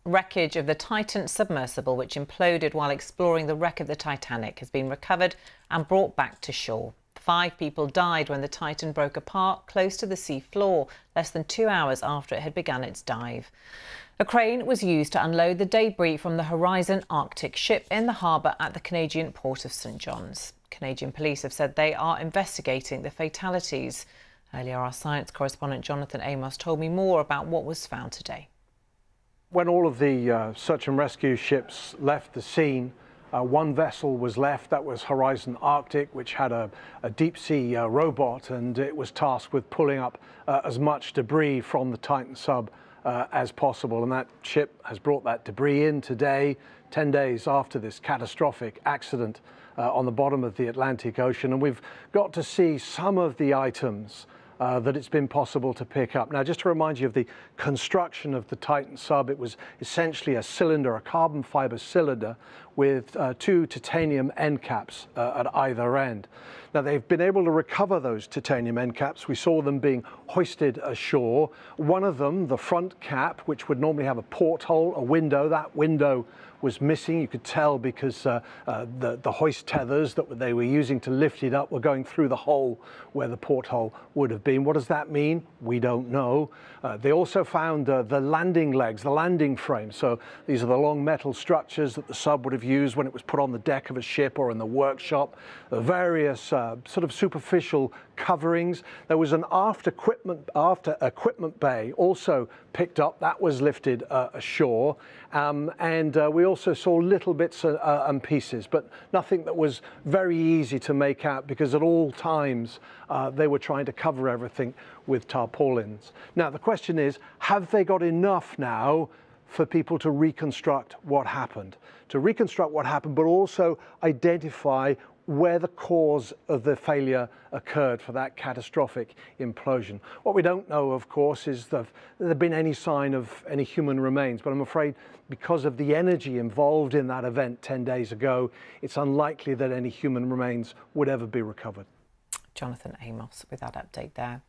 Wreckage of the Titan submersible, which imploded while exploring the wreck of the Titanic, has been recovered and brought back to shore. 5 people died when the Titan broke apart close to the sea floor, less than 2 hours after it had begun its dive. A crane was used to unload the debris from the Horizon Arctic ship in the harbour at the Canadian port of St John's. Canadian police have said they are investigating the fatalities. Earlier, our science correspondent Jonathan Amos told me more about what was found today. When all of the search and rescue ships left the scene, one vessel was left. That was Horizon Arctic, which had a deep sea robot, and it was tasked with pulling up as much debris from the Titan sub as possible. And that ship has brought that debris in today, 10 days after this catastrophic accident on the bottom of the Atlantic Ocean. And we've got to see some of the items that it's been possible to pick up. Now, just to remind you of the construction of the Titan sub, it was essentially a cylinder, a carbon fiber cylinder with 2 titanium end caps at either end. Now, they've been able to recover those titanium end caps. We saw them being hoisted ashore. One of them, the front cap, which would normally have a porthole, a window, that window was missing. You could tell because the hoist tethers that they were using to lift it up were going through the hole where the porthole would have been. What does that mean? We don't know. They also found the landing legs, the landing frame. So these are the long metal structures that the sub would have used when it was put on the deck of a ship or in the workshop. The various sort of superficial coverings. There was an after equipment bay also picked up. That was lifted ashore. And we also saw little bits and pieces, but nothing that was very easy to make out because at all times they were trying to cover everything with tarpaulins. Now, the question is, have they got enough now for people to reconstruct what happened? To reconstruct what happened, but also identify where the cause of the failure occurred for that catastrophic implosion. What we don't know, of course, is that there been any sign of any human remains, but I'm afraid because of the energy involved in that event 10 days ago, it's unlikely that any human remains would ever be recovered. Jonathan Amos with that update there.